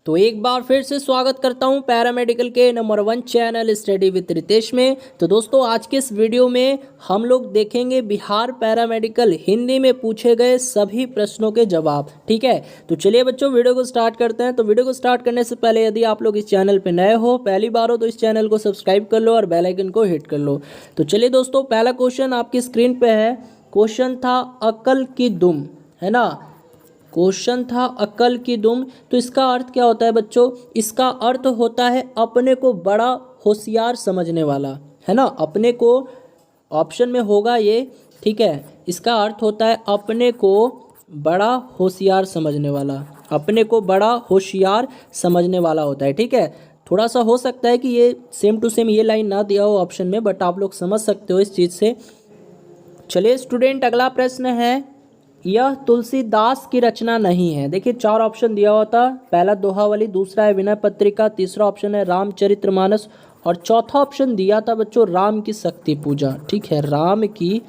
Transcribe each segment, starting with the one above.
तो एक बार फिर से स्वागत करता हूं पैरामेडिकल के number 1 channel study with Ritesh में। तो दोस्तों आज के इस वीडियो में हम लोग देखेंगे बिहार पैरामेडिकल हिंदी में पूछे गए सभी प्रश्नों के जवाब। ठीक है, तो चलिए बच्चों वीडियो को स्टार्ट करते हैं। तो वीडियो को स्टार्ट करने से पहले यदि आप लोग इस चैनल पर नए हो, पहली बार हो, तो इस चैनल को सब्सक्राइब कर लो और बेल आइकन को हिट कर लो। तो चलिए दोस्तों, पहला क्वेश्चन आपकी स्क्रीन पे है। क्वेश्चन था अकल की दुम, है ना। क्वेश्चन था अकल की दुम। तो इसका अर्थ क्या होता है बच्चों? इसका अर्थ होता है अपने को बड़ा होशियार समझने वाला, है ना। अपने को ऑप्शन में होगा ये, ठीक है। इसका अर्थ होता है अपने को बड़ा होशियार समझने वाला, अपने को बड़ा होशियार समझने वाला होता है। ठीक है, थोड़ा सा हो सकता है कि ये सेम टू सेम ये लाइन ना दिया हो ऑप्शन में, बट आप लोग समझ सकते हो इस चीज़ से। चलिए स्टूडेंट, अगला प्रश्न है, यह तुलसीदास की रचना नहीं है। देखिए 4 ऑप्शन दिया हुआ था। पहला दोहावली, दूसरा है विनय पत्रिका, तीसरा ऑप्शन है रामचरितमानस और चौथा ऑप्शन दिया था बच्चों राम की शक्ति पूजा। ठीक है, राम की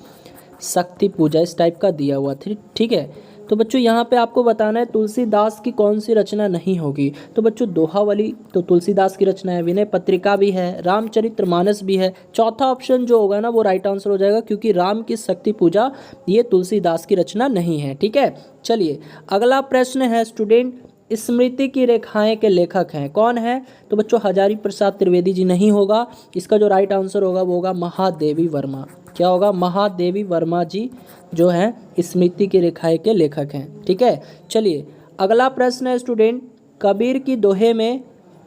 शक्ति पूजा इस टाइप का दिया हुआ था। ठीक है, तो बच्चों यहाँ पे आपको बताना है तुलसीदास की कौन सी रचना नहीं होगी। तो बच्चों दोहावली तो तुलसीदास की रचना है, विनय पत्रिका भी है, रामचरितमानस भी है। चौथा ऑप्शन जो होगा ना वो राइट आंसर हो जाएगा, क्योंकि राम की शक्ति पूजा ये तुलसीदास की रचना नहीं है। ठीक है, चलिए अगला प्रश्न है स्टूडेंट, स्मृति की रेखाएं के लेखक हैं, कौन है? तो बच्चों हजारी प्रसाद त्रिवेदी जी नहीं होगा। इसका जो राइट आंसर होगा वो होगा महादेवी वर्मा। क्या होगा? महादेवी वर्मा जी जो है स्मृति की रेखाएं के लेखक हैं। ठीक है, चलिए अगला प्रश्न है स्टूडेंट, कबीर की दोहे में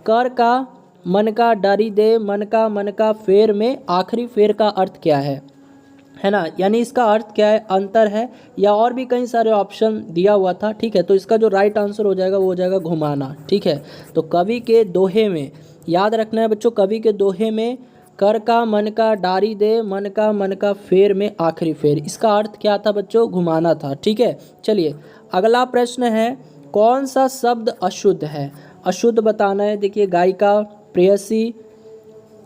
कर का मन का डारी दे, मन का फेर में आखिरी फेर का अर्थ क्या है ना। यानी इसका अर्थ क्या है? अंतर है, या और भी कई सारे ऑप्शन दिया हुआ था। ठीक है, तो इसका जो राइट आंसर हो जाएगा वो हो जाएगा घुमाना। ठीक है, तो कवि के दोहे में याद रखना है बच्चों, कवि के दोहे में कर का मन का डारी दे, मन का फेर में आखिरी फेर, इसका अर्थ क्या था बच्चों? घुमाना था। ठीक है, चलिए अगला प्रश्न है, कौन सा शब्द अशुद्ध है? अशुद्ध बताना है। देखिए गायिका, प्रेयसी,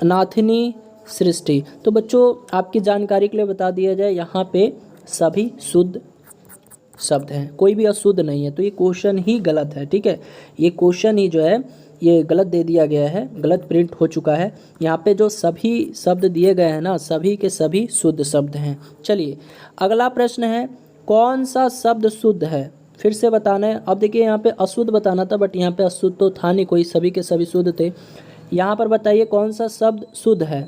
अनाथिनी, सृष्टि। तो बच्चों आपकी जानकारी के लिए बता दिया जाए, यहाँ पे सभी शुद्ध शब्द हैं, कोई भी अशुद्ध नहीं है। तो ये क्वेश्चन ही गलत है। ठीक है, ये क्वेश्चन ही जो है ये गलत दे दिया गया है, गलत प्रिंट हो चुका है। यहाँ पे जो सभी शब्द दिए गए हैं ना, सभी के सभी शुद्ध शब्द हैं। चलिए अगला प्रश्न है, कौन सा शब्द शुद्ध है? फिर से बताना है। अब देखिए यहाँ पे अशुद्ध बताना था, बट यहाँ पे अशुद्ध तो था नहीं कोई, सभी के सभी शुद्ध थे। यहाँ पर बताइए कौन सा शब्द शुद्ध है?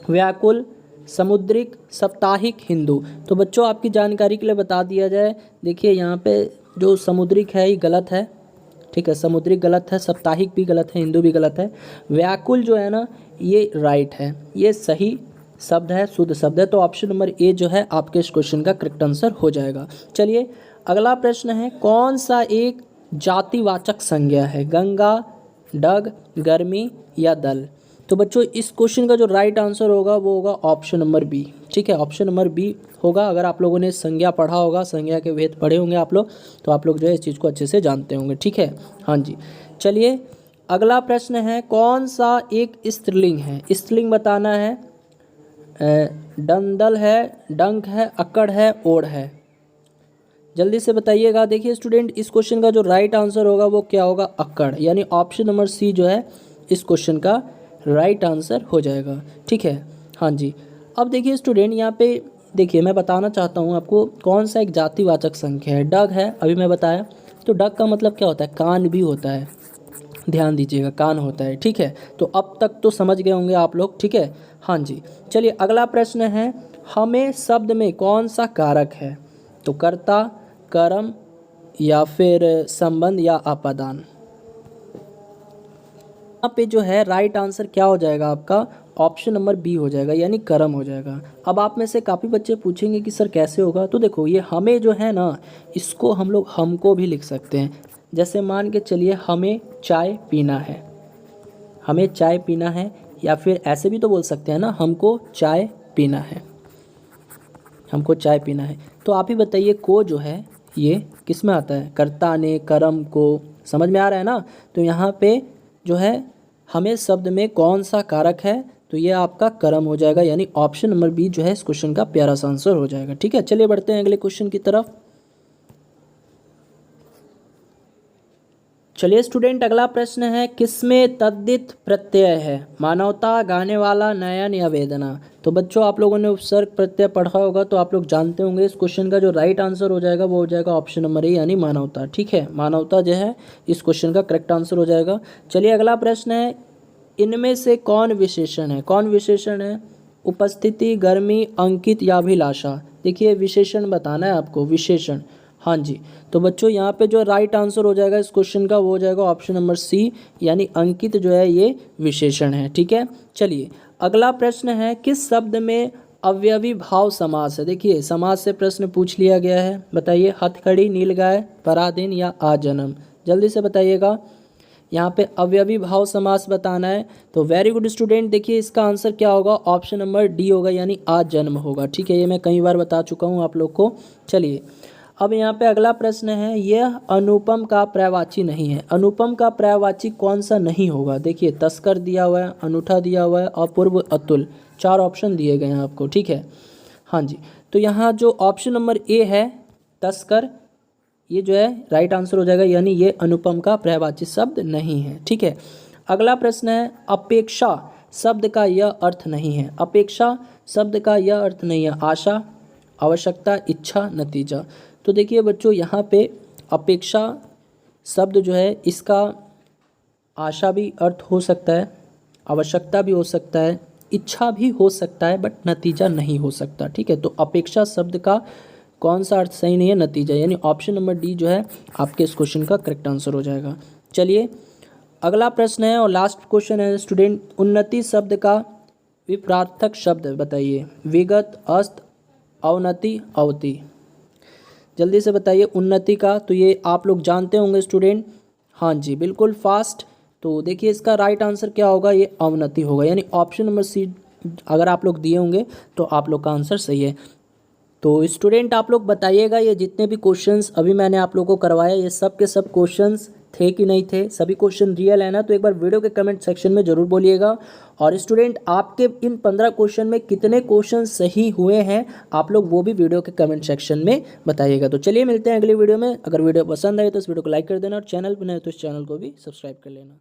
व्याकुल, समुद्रिक, साप्ताहिक, हिंदू। तो बच्चों आपकी जानकारी के लिए बता दिया जाए, देखिए यहाँ पे जो समुद्रिक है ये गलत है। ठीक है, समुद्रिक गलत है, साप्ताहिक भी गलत है, हिंदू भी गलत है। व्याकुल जो है ना ये राइट है, ये सही शब्द है, शुद्ध शब्द है। तो ऑप्शन नंबर ए जो है आपके इस क्वेश्चन का करेक्ट आंसर हो जाएगा। चलिए अगला प्रश्न है, कौन सा एक जातिवाचक संज्ञा है? गंगा, डग, गर्मी या दल? तो बच्चों इस क्वेश्चन का जो राइट आंसर होगा वो होगा ऑप्शन नंबर बी। ठीक है, ऑप्शन नंबर बी होगा। अगर आप लोगों ने संज्ञा पढ़ा होगा, संज्ञा के भेद पढ़े होंगे आप लोग, तो आप लोग जो है इस चीज़ को अच्छे से जानते होंगे। ठीक है, हाँ जी। चलिए अगला प्रश्न है, कौन सा एक स्त्रीलिंग है? स्त्रीलिंग बताना है। दंदल है, डंक है, अकड़ है, ओढ़ है, जल्दी से बताइएगा। देखिए स्टूडेंट इस क्वेश्चन का जो राइट आंसर होगा वो क्या होगा? अकड़, यानी ऑप्शन नंबर सी जो है इस क्वेश्चन का राइट आंसर हो जाएगा। ठीक है, हाँ जी। अब देखिए स्टूडेंट यहाँ पे देखिए मैं बताना चाहता हूँ आपको कौन सा एक जातिवाचक संख्या है। डग है, अभी मैं बताया। तो डग का मतलब क्या होता है? कान भी होता है, ध्यान दीजिएगा, कान होता है। ठीक है, तो अब तक तो समझ गए होंगे आप लोग। ठीक है, हाँ जी। चलिए अगला प्रश्न है, हमें शब्द में कौन सा कारक है? तो कर्ता, कर्म या फिर संबंध या अपादान? यहाँ पे जो है राइट आंसर क्या हो जाएगा आपका? ऑप्शन नंबर बी हो जाएगा, यानी कर्म हो जाएगा। अब आप में से काफ़ी बच्चे पूछेंगे कि सर कैसे होगा? तो देखो ये हमें जो है ना, इसको हम लोग हमको भी लिख सकते हैं। जैसे मान के चलिए हमें चाय पीना है, हमें चाय पीना है, या फिर ऐसे भी तो बोल सकते हैं ना, हमको चाय पीना है, हमको चाय पीना है। तो आप ही बताइए को जो है ये किस में आता है? कर्ता ने, कर्म को, समझ में आ रहा है ना। तो यहाँ पे जो है हमें शब्द में कौन सा कारक है? तो ये आपका कर्म हो जाएगा, यानी ऑप्शन नंबर बी जो है इस क्वेश्चन का प्यारा सा आंसर हो जाएगा। ठीक है, चलिए बढ़ते हैं अगले क्वेश्चन की तरफ। चलिए स्टूडेंट, अगला प्रश्न है किसमें तद्धित प्रत्यय है? मानवता, गाने वाला, नयन या वेदना? तो बच्चों आप लोगों ने उपसर्ग प्रत्यय पढ़ा होगा तो आप लोग जानते होंगे इस क्वेश्चन का जो राइट आंसर हो जाएगा वो हो जाएगा ऑप्शन नंबर ए यानी मानवता। ठीक है, मानवता जो है इस क्वेश्चन का करेक्ट आंसर हो जाएगा। चलिए अगला प्रश्न है इनमें से कौन विशेषण है? कौन विशेषण है? उपस्थिति, गर्मी, अंकित या अभिलाषा? देखिए विशेषण बताना है आपको, विशेषण। हाँ जी, तो बच्चों यहाँ पे जो राइट आंसर हो जाएगा इस क्वेश्चन का वो हो जाएगा ऑप्शन नंबर सी यानी अंकित जो है ये विशेषण है। ठीक है, चलिए अगला प्रश्न है किस शब्द में अवयवी भाव समास है? देखिए समास से प्रश्न पूछ लिया गया है, बताइए। हथकड़ी, नीलगाय, पराधीन या आजन्म? जल्दी से बताइएगा। यहाँ पे अवयवी भाव समास बताना है। तो वेरी गुड स्टूडेंट, देखिए इसका आंसर क्या होगा? ऑप्शन नंबर डी होगा यानी आज जन्म होगा। ठीक है, ये मैं कई बार बता चुका हूँ आप लोग को। चलिए अब यहाँ पे अगला प्रश्न है यह अनुपम का पर्यायवाची नहीं है। अनुपम का पर्यायवाची कौन सा नहीं होगा? देखिए तस्कर दिया हुआ है, अनूठा दिया हुआ है, अपूर्व, अतुल, 4 ऑप्शन दिए गए हैं आपको। ठीक है, हाँ जी, तो यहाँ जो ऑप्शन नंबर ए है तस्कर, ये जो है राइट आंसर हो जाएगा यानी ये अनुपम का पर्यायवाची शब्द नहीं है। ठीक है, अगला प्रश्न है अपेक्षा शब्द का यह अर्थ नहीं है। अपेक्षा शब्द का यह अर्थ नहीं है। आशा, आवश्यकता, इच्छा, नतीजा? तो देखिए बच्चों यहाँ पे अपेक्षा शब्द जो है इसका आशा भी अर्थ हो सकता है, आवश्यकता भी हो सकता है, इच्छा भी हो सकता है, बट नतीजा नहीं हो सकता। ठीक है, तो अपेक्षा शब्द का कौन सा अर्थ सही नहीं है? नतीजा, यानी ऑप्शन नंबर डी जो है आपके इस क्वेश्चन का करेक्ट आंसर हो जाएगा। चलिए अगला प्रश्न है और लास्ट क्वेश्चन है स्टूडेंट, उन्नति शब्द का विपरार्थक शब्द बताइए। विगत, अस्त, अवनति, अवति? जल्दी से बताइए उन्नति का, तो ये आप लोग जानते होंगे स्टूडेंट। हाँ जी बिल्कुल फास्ट। तो देखिए इसका राइट आंसर क्या होगा? ये अवनति होगा यानी ऑप्शन नंबर सी अगर आप लोग दिए होंगे तो आप लोग का आंसर सही है। तो स्टूडेंट आप लोग बताइएगा ये जितने भी क्वेश्चंस अभी मैंने आप लोगों को करवाया ये सब के सब क्वेश्चंस थे कि नहीं थे? सभी क्वेश्चन रियल है ना? तो एक बार वीडियो के कमेंट सेक्शन में ज़रूर बोलिएगा। और स्टूडेंट आपके इन 15 क्वेश्चन में कितने क्वेश्चन सही हुए हैं आप लोग वो भी वीडियो के कमेंट सेक्शन में बताइएगा। तो चलिए मिलते हैं अगली वीडियो में। अगर वीडियो पसंद आए तो इस वीडियो को लाइक कर देना और चैनल पर नए तो इस चैनल को भी सब्सक्राइब कर लेना।